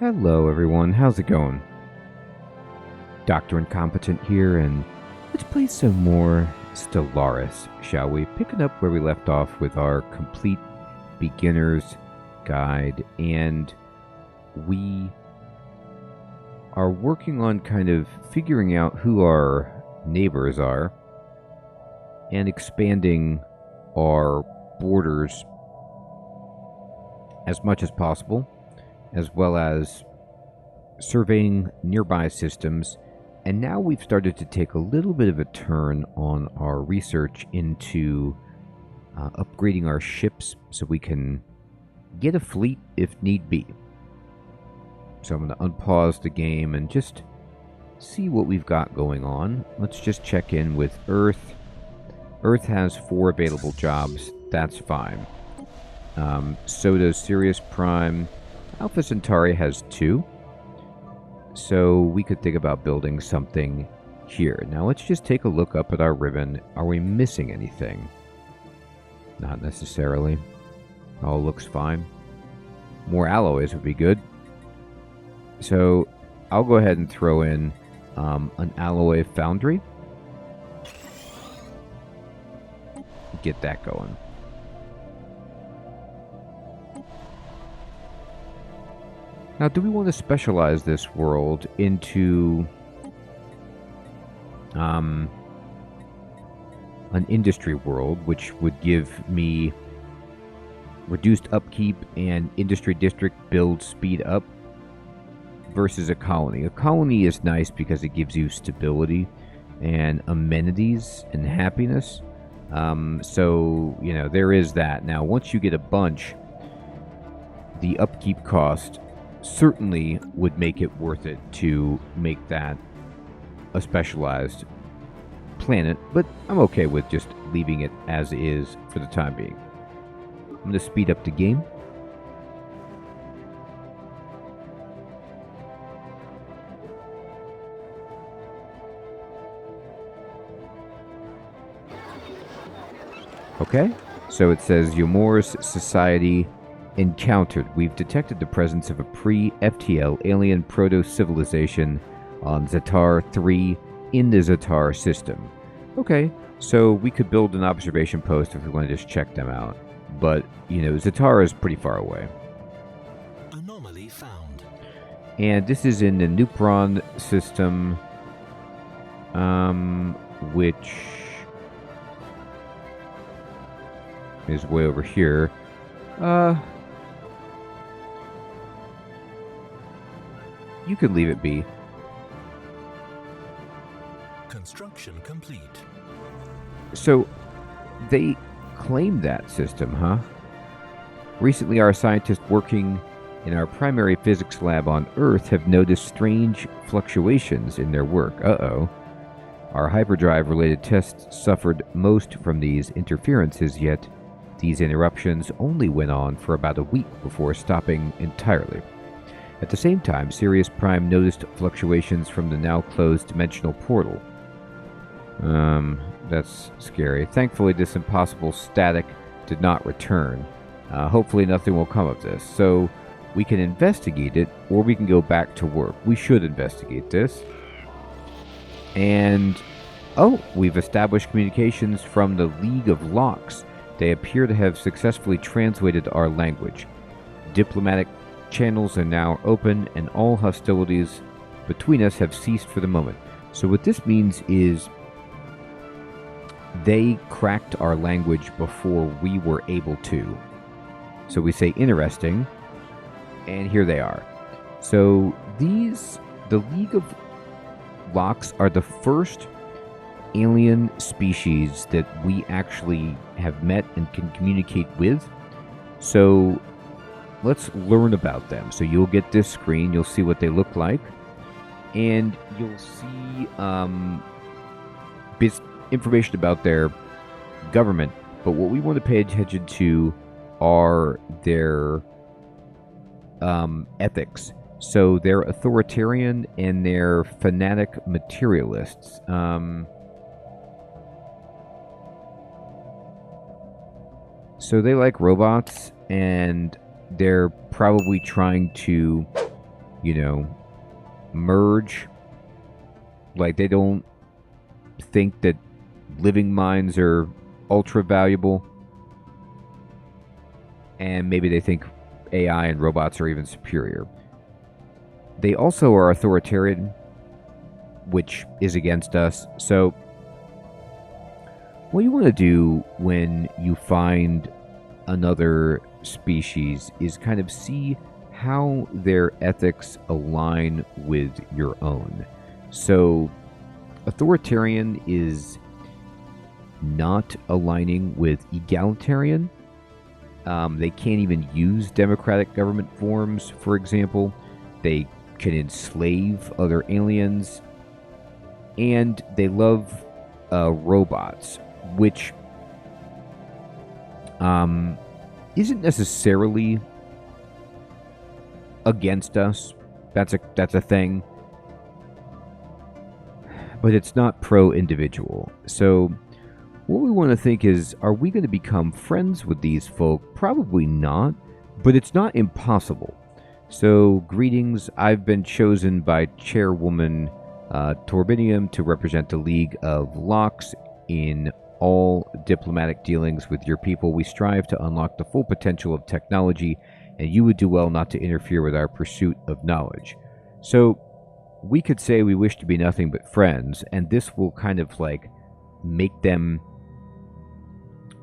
Hello everyone, how's it going? Dr. Incompetent here, and let's play some more Stellaris, shall we? Picking up where we left off with our complete beginner's guide, and we are working on kind of figuring out who our neighbors are and expanding our borders as much as possible, as well as surveying nearby systems. And now we've started to take a little bit of a turn on our research into upgrading our ships so we can get a fleet if need be. So I'm going to unpause the game and just see what we've got going on. Let's just check in with Earth. Earth has 4 available jobs. That's fine. So does Sirius Prime. Alpha Centauri has 2. So we could think about building something here. Now let's just take a look up at our ribbon. Are we missing anything? Not necessarily. All looks fine. More alloys would be good. So I'll go ahead and throw in an alloy foundry. Get that going. Now, do we want to specialize this world into an industry world, which would give me reduced upkeep and industry district build speed up, versus a colony? A colony is nice because it gives you stability and amenities and happiness. So, you know, there is that. Now, once you get a bunch, the upkeep cost certainly would make it worth it to make that a specialized planet, but I'm okay with just leaving it as is for the time being. I'm going to speed up the game. Okay, so it says Yomor's society encountered. We've detected the presence of a pre-FTL alien proto-civilization on Zetar 3 in the Zetar system. Okay, so we could build an observation post if we want to just check them out. But, you know, Zetar is pretty far away. Anomaly found. And this is in the Nupron system, which is way over here. You could leave it be. Construction complete. So, they claim that system, huh? Recently, our scientists working in our primary physics lab on Earth have noticed strange fluctuations in their work. Uh-oh. Our hyperdrive-related tests suffered most from these interferences, yet these interruptions only went on for about a week before stopping entirely. At the same time, Sirius Prime noticed fluctuations from the now-closed dimensional portal. That's scary. Thankfully, this impossible static did not return. Hopefully nothing will come of this. So, we can investigate it, or we can go back to work. We should investigate this. And, oh, we've established communications from the League of Locks. They appear to have successfully translated our language. Diplomatic channels are now open, and all hostilities between us have ceased for the moment. So what this means is they cracked our language before we were able to. So we say interesting, and here they are. So the League of Locks are the first alien species that we actually have met and can communicate with. So let's learn about them. So you'll get this screen, you'll see what they look like, and you'll see information about their government. But what we want to pay attention to are their ethics. So they're authoritarian and they're fanatic materialists. So they like robots, and they're probably trying to merge. Like, they don't think that living minds are ultra valuable. And maybe they think AI and robots are even superior. They also are authoritarian, which is against us. So what you want to do when you find another species is kind of see how their ethics align with your own. So authoritarian is not aligning with egalitarian. They can't even use democratic government forms, for example. They can enslave other aliens. And they love robots, which isn't necessarily against us. That's a thing. But it's not pro-individual. So what we want to think is, are we going to become friends with these folk? Probably not, but it's not impossible. So greetings, I've been chosen by Chairwoman Torbinium to represent the League of Locks in all diplomatic dealings with your people. We strive to unlock the full potential of technology, and you would do well not to interfere with our pursuit of knowledge. So we could say we wish to be nothing but friends, and this will kind of like make them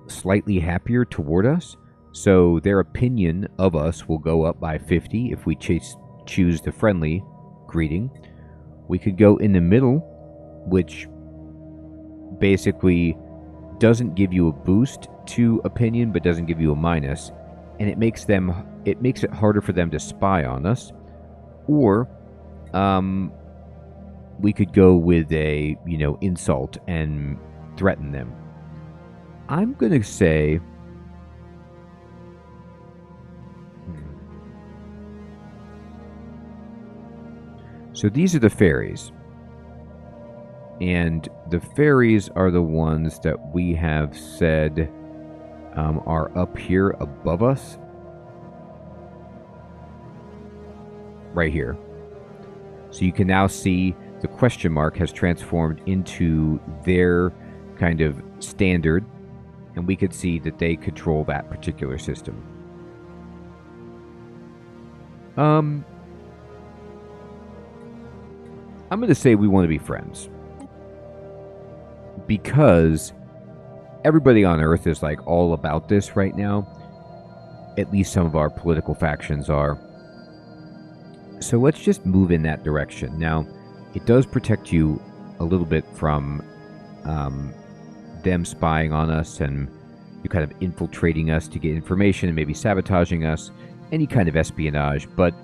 slightly happier toward us. So their opinion of us will go up by 50 if we choose the friendly greeting. We could go in the middle, which basically doesn't give you a boost to opinion but doesn't give you a minus, and it makes it harder for them to spy on us. Or we could go with a insult and threaten them. I'm gonna say so these are the fairies. And the fairies are the ones that we have said are up here above us. Right here. So you can now see the question mark has transformed into their kind of standard. And we could see that they control that particular system. I'm going to say we want to be friends. Because everybody on Earth is like all about this right now. At least some of our political factions are. So let's just move in that direction. Now, it does protect you a little bit from them spying on us and you kind of infiltrating us to get information and maybe sabotaging us. Any kind of espionage. But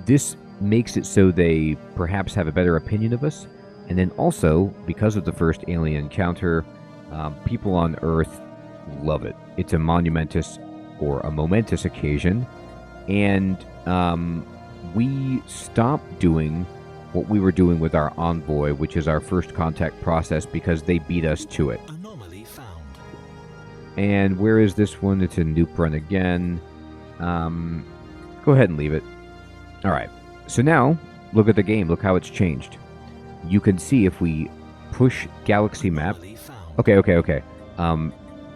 this makes it so they perhaps have a better opinion of us. And then also, because of the first alien encounter, people on Earth love it. It's a momentous occasion. And we stopped doing what we were doing with our envoy, which is our first contact process, because they beat us to it. Anomaly found. And where is this one? It's in Noob Run again. Go ahead and leave it. All right. So now, look at the game. Look how it's changed. You can see if we push galaxy map. Okay.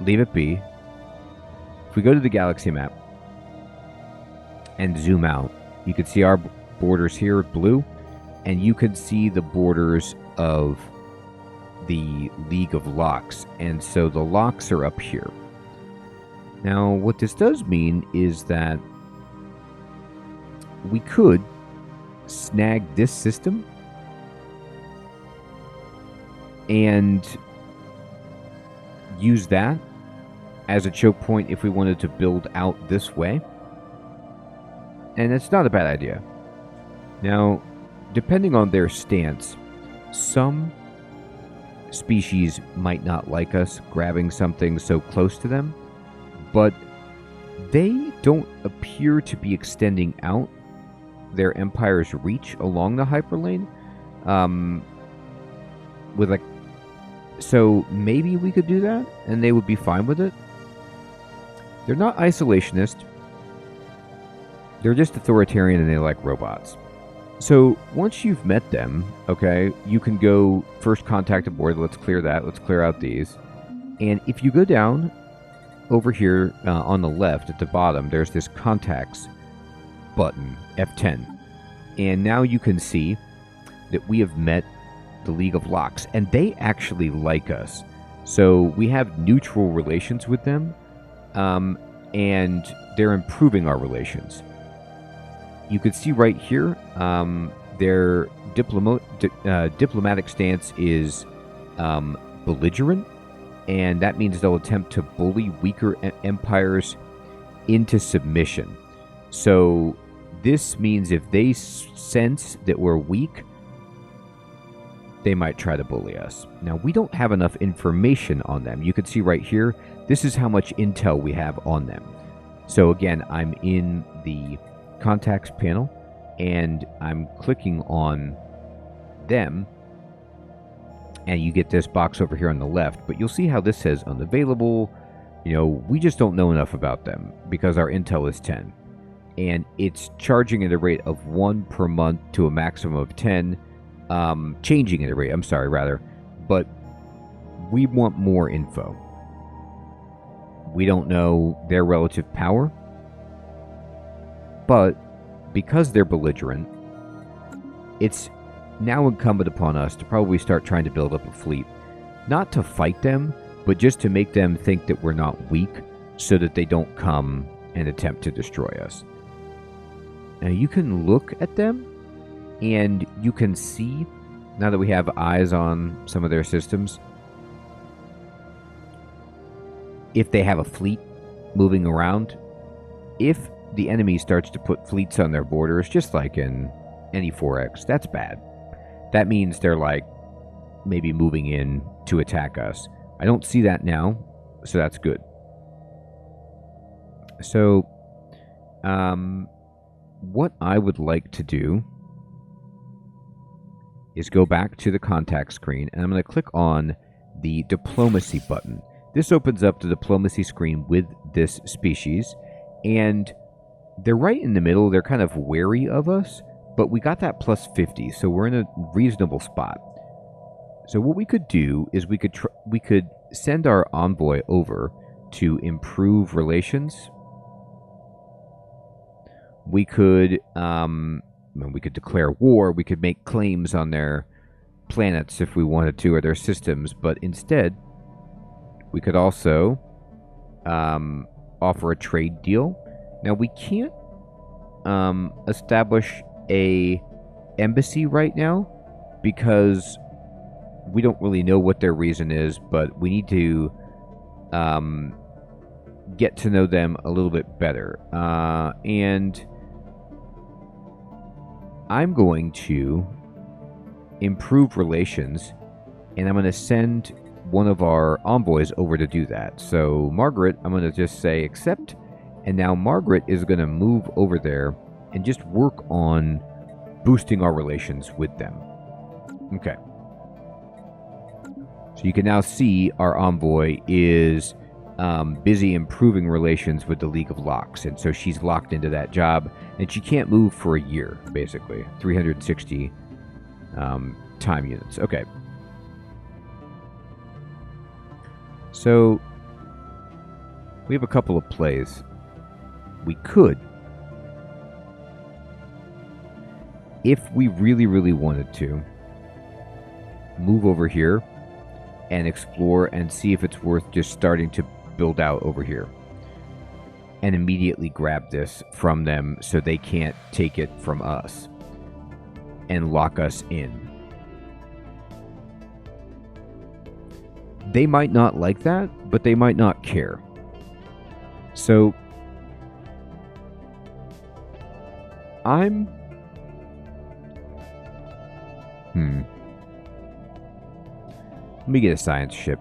Leave it be. If we go to the galaxy map and zoom out, you can see our borders here, blue, and you can see the borders of the League of Locks. And so the locks are up here. Now, what this does mean is that we could snag this system and use that as a choke point if we wanted to build out this way. And it's not a bad idea. Now, depending on their stance, some species might not like us grabbing something so close to them, but they don't appear to be extending out their empire's reach along the hyperlane. So maybe we could do that, and they would be fine with it. They're not isolationist. They're just authoritarian and they like robots. So once you've met them, okay, you can go first contact aboard. Let's clear that. Let's clear out these. And if you go down over here on the left at the bottom, there's this contacts button, F10. And now you can see that we have met the League of Locks, and they actually like us. So we have neutral relations with them, and they're improving our relations. You can see right here, their diplomatic stance is belligerent, and that means they'll attempt to bully weaker empires into submission. So this means if they sense that we're weak, they might try to bully us. Now, we don't have enough information on them. You can see right here, this is how much intel we have on them. So again, I'm in the contacts panel, and I'm clicking on them, and you get this box over here on the left, but you'll see how this says unavailable. You know, we just don't know enough about them because our intel is 10. And it's charging at a rate of 1 per month to a maximum of 10. Changing at a rate, but we want more info. We don't know their relative power, but because they're belligerent, it's now incumbent upon us to probably start trying to build up a fleet. Not to fight them, but just to make them think that we're not weak so that they don't come and attempt to destroy us. Now you can look at them and you can see, now that we have eyes on some of their systems, if they have a fleet moving around. If the enemy starts to put fleets on their borders, just like in any 4X, that's bad. That means they're like maybe moving in to attack us. I don't see that now, so that's good. So, what I would like to do is go back to the contact screen, and I'm going to click on the diplomacy button. This opens up the diplomacy screen with this species, and they're right in the middle. They're kind of wary of us, but we got that plus 50, so we're in a reasonable spot. So what we could do is we could send our envoy over to improve relations. We could declare war. We could make claims on their planets if we wanted to, or their systems. But instead, we could also offer a trade deal. Now, we can't establish a embassy right now because we don't really know what their reason is, but we need to get to know them a little bit better. And I'm going to improve relations, and I'm going to send one of our envoys over to do that. So Margaret, I'm going to just say accept, and now Margaret is going to move over there and just work on boosting our relations with them. Okay. So you can now see our envoy is busy improving relations with the League of Locks, and so she's locked into that job, and she can't move for a year, basically. 360 time units. Okay. So we have a couple of plays. We could, if we really, really wanted to, move over here and explore and see if it's worth just starting to build out over here and immediately grab this from them so they can't take it from us and lock us in. They might not like that, but they might not care. So I'm let me get a science ship.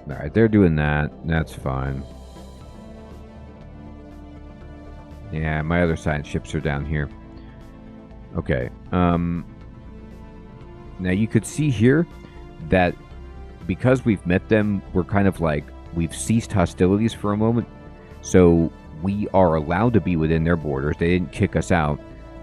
Alright, they're doing that. That's fine. Yeah, my other science ships are down here. Okay. Now you could see here that because we've met them, we're kind of like, we've ceased hostilities for a moment. So we are allowed to be within their borders. They didn't kick us out,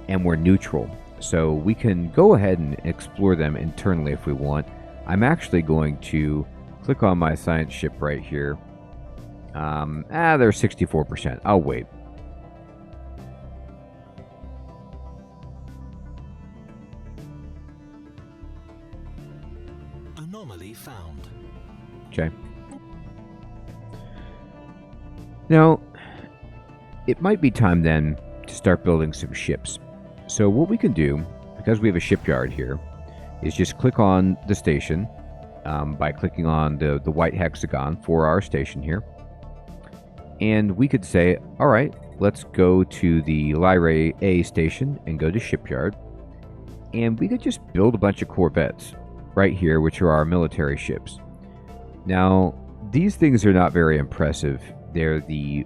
and we're neutral. So we can go ahead and explore them internally if we want. I'm actually going to click on my science ship right here. They're 64%. I'll wait. Anomaly found. Okay. Now, it might be time then to start building some ships. So what we can do, because we have a shipyard here, is just click on the station by clicking on the white hexagon for our station here. And we could say, all right, let's go to the Lyrae A station and go to shipyard. And we could just build a bunch of corvettes right here, which are our military ships. Now, these things are not very impressive. They're the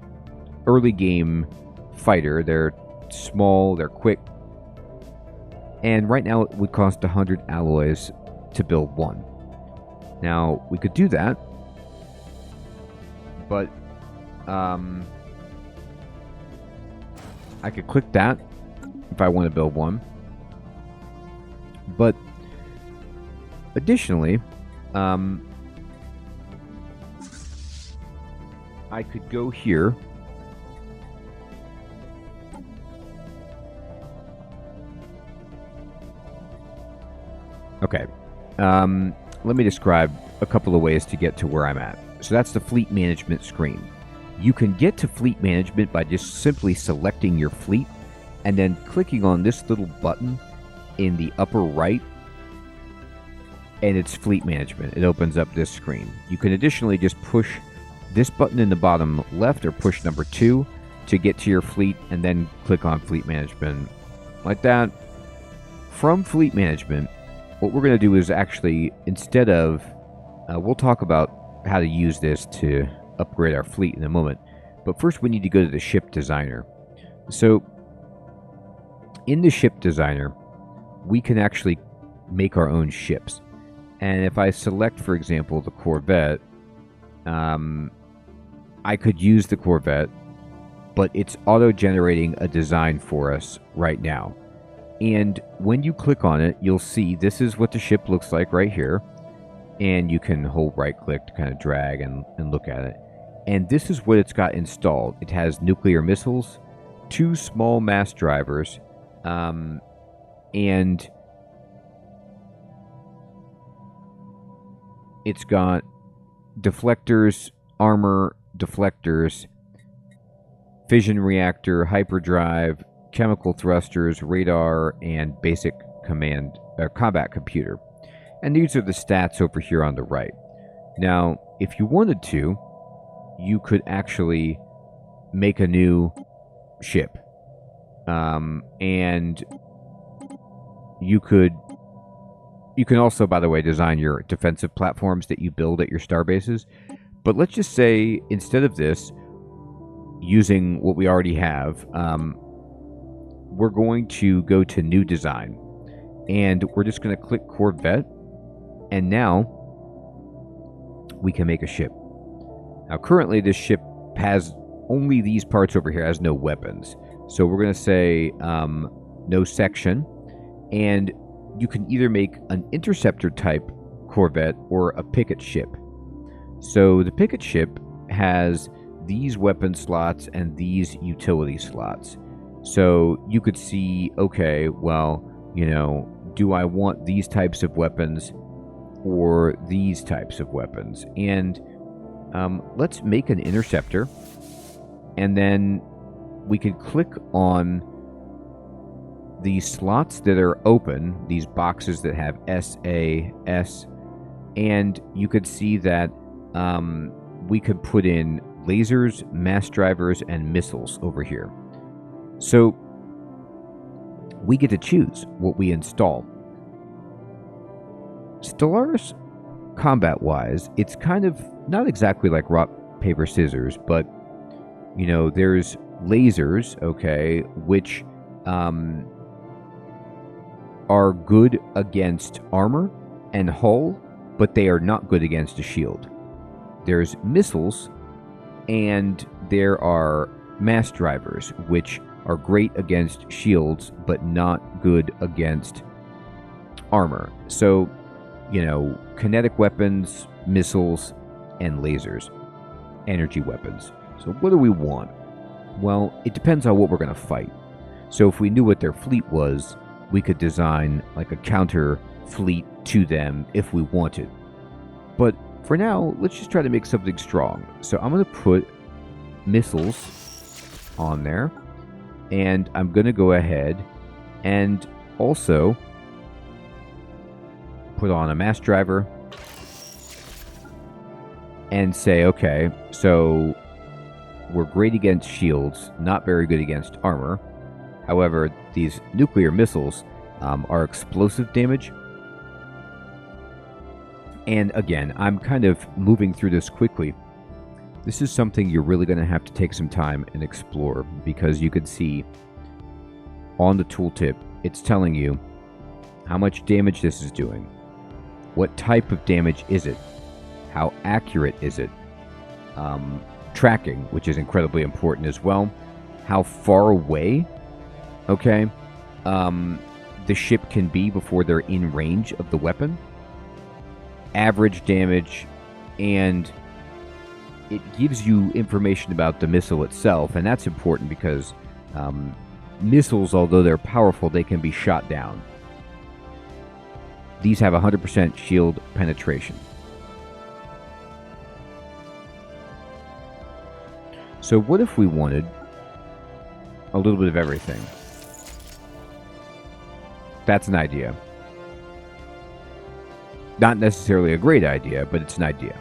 early game fighter. They're small, they're quick. And right now it would cost 100 alloys to build one. Now, we could do that, but I could click that if I want to build one. But additionally, I could go here Okay, let me describe a couple of ways to get to where I'm at. So that's the fleet management screen. You can get to fleet management by just simply selecting your fleet and then clicking on this little button in the upper right, and it's fleet management. It opens up this screen. You can additionally just push this button in the bottom left or push number 2 to get to your fleet and then click on fleet management like that. From fleet management, what we're going to do is actually, instead of, we'll talk about how to use this to upgrade our fleet in a moment. But first we need to go to the ship designer. So in the ship designer, we can actually make our own ships. And if I select, for example, the Corvette, I could use the Corvette, but it's auto-generating a design for us right now. And when you click on it, you'll see this is what the ship looks like right here. And you can hold right-click to kind of drag and look at it. And this is what it's got installed. It has nuclear missiles, 2 small mass drivers, and it's got deflectors, armor, deflectors, fission reactor, hyperdrive, chemical thrusters, radar, and basic combat computer. And these are the stats over here on the right. Now, if you wanted to, you could actually make a new ship. And you can also, by the way, design your defensive platforms that you build at your star bases. But let's just say, instead of this, using what we already have, we're going to go to New Design. And we're just going to click Corvette. And now we can make a ship. Now, currently, this ship has only these parts over here, has no weapons. So we're going to say no section. And you can either make an interceptor type Corvette or a picket ship. So the picket ship has these weapon slots and these utility slots. So you could see, okay, well, do I want these types of weapons or these types of weapons? And let's make an interceptor, and then we can click on these slots that are open, these boxes that have SAS, and you could see that we could put in lasers, mass drivers, and missiles over here. So we get to choose what we install. Stellaris, combat-wise, it's kind of not exactly like rock, paper, scissors, but, there's lasers, okay, which are good against armor and hull, but they are not good against a shield. There's missiles, and there are mass drivers, which are great against shields, but not good against armor. So, kinetic weapons, missiles, and lasers. Energy weapons. So what do we want? Well, it depends on what we're going to fight. So if we knew what their fleet was, we could design like a counter fleet to them if we wanted. But for now, let's just try to make something strong. So I'm going to put missiles on there. And I'm going to go ahead and also put on a mass driver and say, okay, so we're great against shields, not very good against armor. However, these nuclear missiles are explosive damage. And again, I'm kind of moving through this quickly. This is something you're really going to have to take some time and explore, because you can see on the tooltip, it's telling you how much damage this is doing. What type of damage is it? How accurate is it? Tracking, which is incredibly important as well. How far away, okay, the ship can be before they're in range of the weapon. Average damage, and it gives you information about the missile itself, and that's important because missiles, although they're powerful, they can be shot down. These have 100% shield penetration. So what if we wanted a little bit of everything? That's an idea. Not necessarily a great idea, but it's an idea.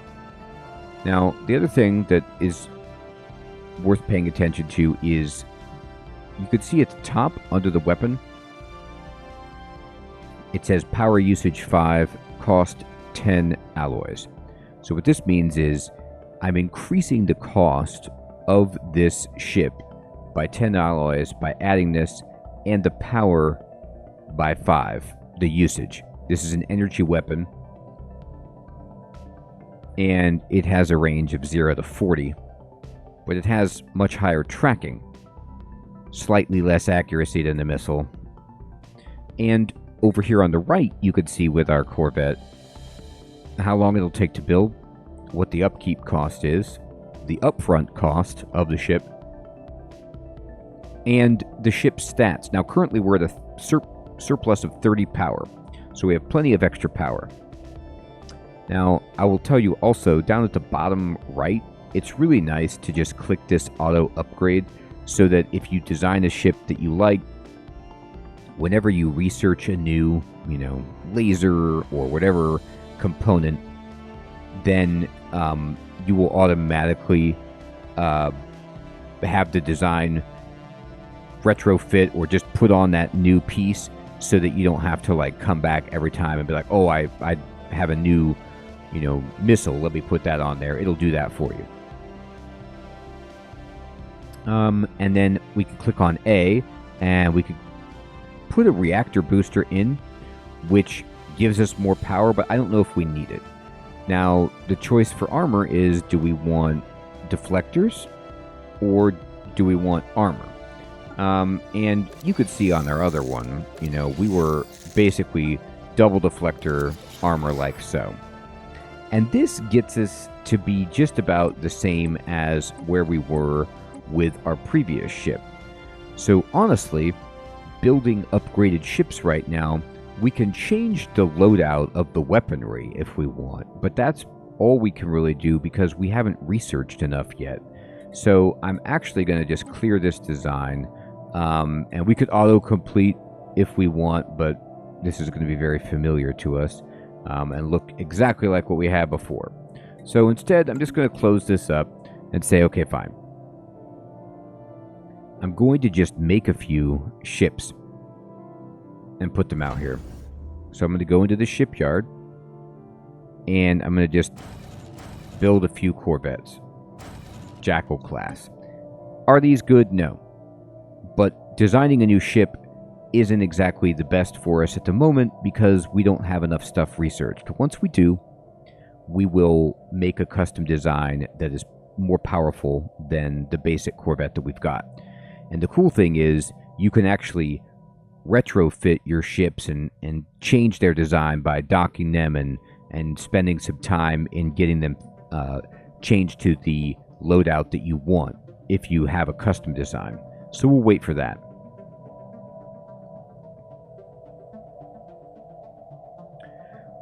Now, the other thing that is worth paying attention to is you could see at the top under the weapon, it says power usage 5, cost 10 alloys. So what this means is I'm increasing the cost of this ship by 10 alloys by adding this, and the power by 5, the usage. This is an energy weapon, and it has a range of 0 to 40, but it has much higher tracking, slightly less accuracy than the missile. And over here on the right, you could see with our Corvette how long it'll take to build, what the upkeep cost is, the upfront cost of the ship, and the ship's stats. Now currently we're at a surplus of 30 power, so we have plenty of extra power. Now I will tell you also, down at the bottom right, it's really nice to just click this auto upgrade, so that if you design a ship that you like, whenever you research a new, laser or whatever component, then you will automatically have the design retrofit or just put on that new piece, so that you don't have to come back every time and be like, oh, I have a new, missile, let me put that on there. It'll do that for you. And then we can click on A, and we could put a reactor booster in, which gives us more power, but I don't know if we need it. Now, the choice for armor is, do we want deflectors or do we want armor? And you could see on our other one, we were basically double deflector armor like so. And this gets us to be just about the same as where we were with our previous ship. So honestly, building upgraded ships right now, we can change the loadout of the weaponry if we want, but that's all we can really do because we haven't researched enough yet. So I'm actually going to just clear this design, and we could auto-complete if we want, but this is going to be very familiar to us and look exactly like what we had before. So instead, I'm just going to close this up and say, okay, fine. I'm going to just make a few ships and put them out here. So I'm going to go into the shipyard, and I'm going to just build a few Corvettes. Jackal class. Are these good? No. But designing a new ship isn't exactly the best for us at the moment because we don't have enough stuff researched. Once we do, we will make a custom design that is more powerful than the basic Corvette that we've got. And the cool thing is you can actually retrofit your ships and change their design by docking them and spending some time in getting them changed to the loadout that you want if you have a custom design. So we'll wait for that.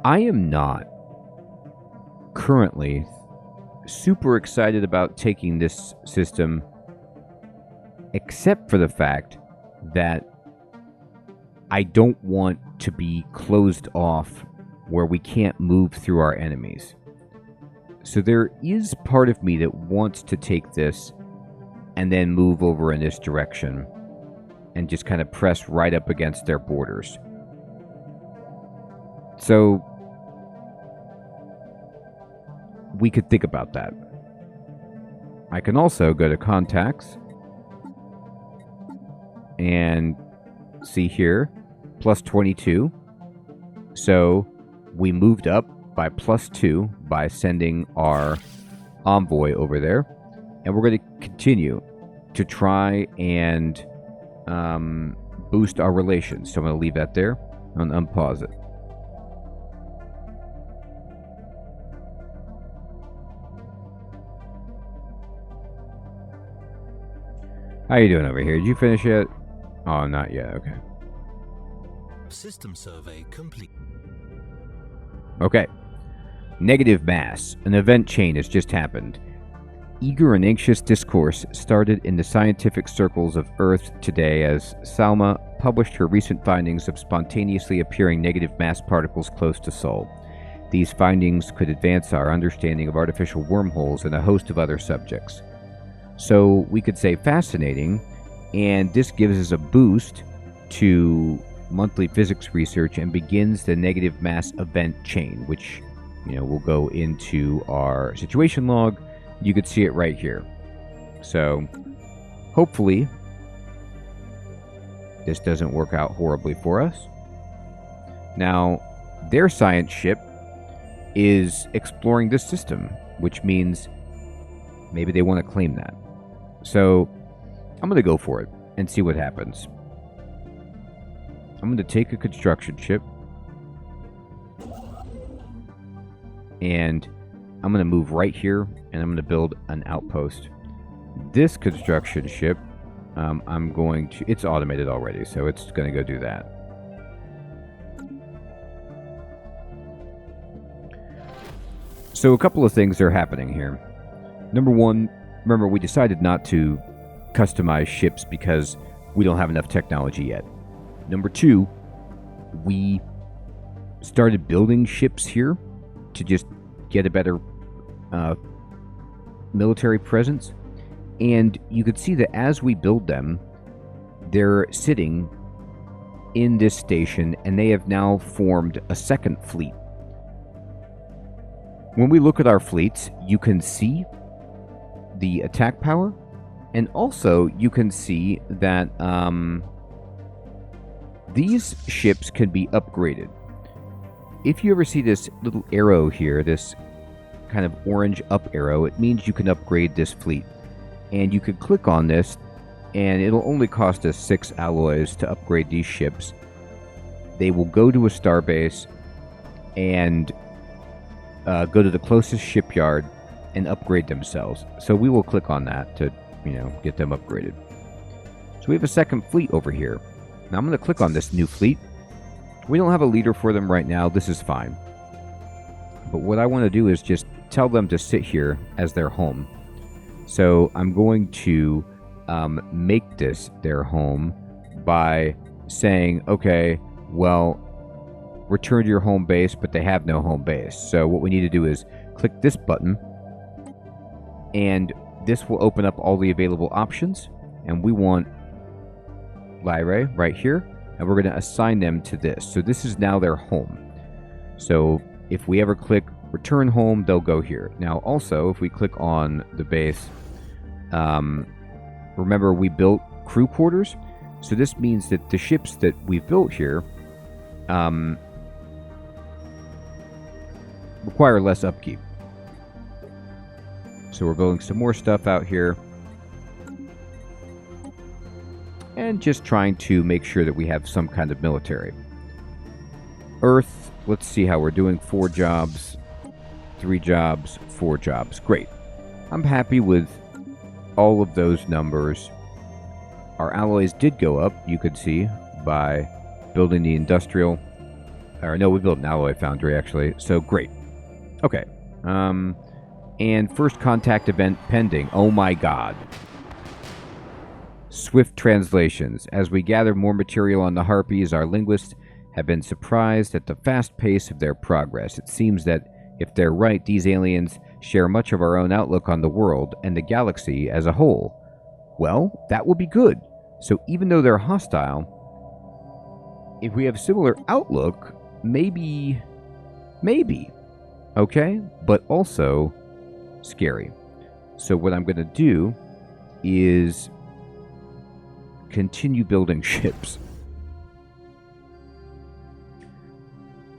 I am not currently super excited about taking this system, except for the fact that I don't want to be closed off where we can't move through our enemies. So there is part of me that wants to take this and then move over in this direction and just kind of press right up against their borders. So we could think about that. I can also go to contacts and see here, plus 22. So we moved up by plus 2 by sending our envoy over there. And we're going to continue to try and boost our relations. So I'm going to leave that there and unpause it. How you doing over here? Did you finish yet? Oh, not yet. Okay. System survey complete. Okay. Negative mass. An event chain has just happened. Eager and anxious discourse started in the scientific circles of Earth today as Salma published her recent findings of spontaneously appearing negative mass particles close to Sol. These findings could advance our understanding of artificial wormholes and a host of other subjects. So we could say fascinating, and this gives us a boost to monthly physics research and begins the negative mass event chain, which, will go into our situation log. You could see it right here. So hopefully this doesn't work out horribly for us. Now, their science ship is exploring this system, which means maybe they want to claim that. So I'm going to go for it and see what happens. I'm going to take a construction ship and I'm going to move right here and I'm going to build an outpost. This construction ship, I'm going to, it's automated already, so it's going to go do that. So a couple of things are happening here. Number one, remember we decided not to customize ships because we don't have enough technology yet. Number two, we started building ships here to just get a better military presence. And you could see that as we build them, they're sitting in this station and they have now formed a second fleet. When we look at our fleets, you can see the attack power, and also you can see that these ships can be upgraded. If you ever see this little arrow here, this kind of orange up arrow, it means you can upgrade this fleet. And you could click on this, and it'll only cost us 6 alloys to upgrade these ships. They will go to a starbase and go to the closest shipyard and upgrade themselves. So we will click on that to, get them upgraded. So we have a second fleet over here. Now I'm going to click on this new fleet. We don't have a leader for them right now. This is fine. But what I want to do is just tell them to sit here as their home. So I'm going to make this their home by saying, okay, well, return to your home base, but they have no home base. So what we need to do is click this button, and this will open up all the available options. And we want Lyrae right here, and we're going to assign them to this. So this is now their home. So if we ever click return home, they'll go here. Now also, if we click on the base, remember we built crew quarters. So this means that the ships that we've built here require less upkeep. So we're building some more stuff out here. And just trying to make sure that we have some kind of military. Earth, let's see how we're doing. 4 jobs, 3 jobs, 4 jobs. Great. I'm happy with all of those numbers. Our alloys did go up, you could see, by building the industrial. Or no, we built an alloy foundry, actually. So, great. Okay. And first contact event pending. Oh my god. Swift translations. As we gather more material on the Harpies, our linguists have been surprised at the fast pace of their progress. It seems that if they're right, these aliens share much of our own outlook on the world and the galaxy as a whole. Well, that would be good. So even though they're hostile, if we have similar outlook, maybe, okay? But also scary. So what I'm going to do is continue building ships.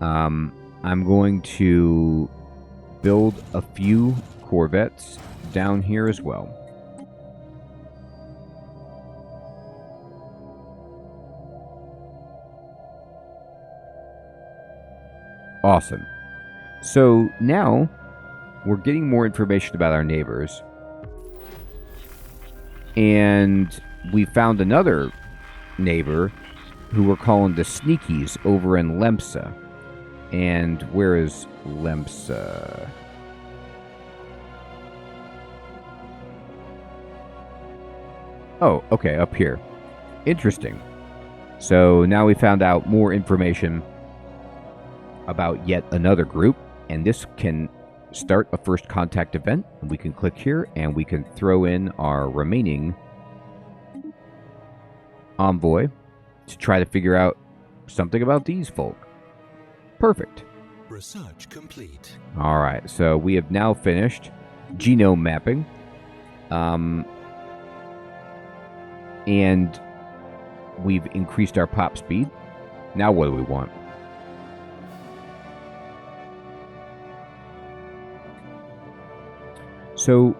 I'm going to build a few corvettes down here as well. Awesome. So now we're getting more information about our neighbors. And we found another neighbor who we're calling the Sneakies over in Lemsa. And where is Lemsa? Oh, okay, up here. Interesting. So now we found out more information about yet another group, and this can start a first contact event. We can click here, and we can throw in our remaining envoy to try to figure out something about these folk. Perfect. Research complete. All right, so we have now finished genome mapping. And we've increased our pop speed. Now what do we want? So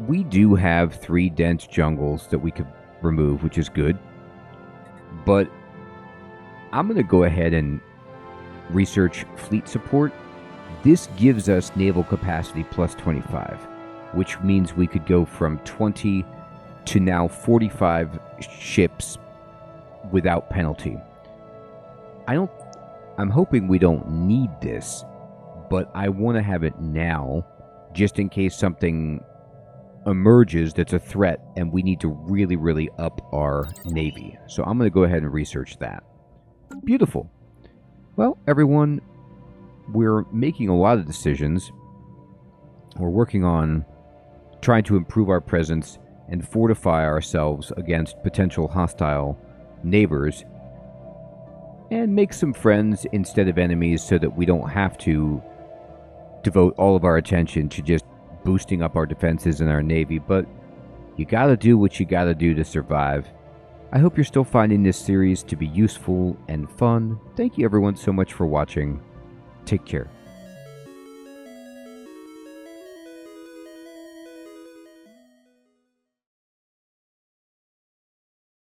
we do have 3 dense jungles that we could remove, which is good. But I'm going to go ahead and research fleet support. This gives us naval capacity plus 25, which means we could go from 20 to now 45 ships without penalty. I'm hoping we don't need this, but I want to have it now just in case something emerges that's a threat and we need to really, really up our navy. So I'm going to go ahead and research that. Beautiful. Well, everyone, we're making a lot of decisions. We're working on trying to improve our presence and fortify ourselves against potential hostile neighbors and make some friends instead of enemies so that we don't have to devote all of our attention to just boosting up our defenses and our navy. But you gotta do what you gotta do to survive. I hope you're still finding this series to be useful and fun. Thank you everyone so much for watching. Take care.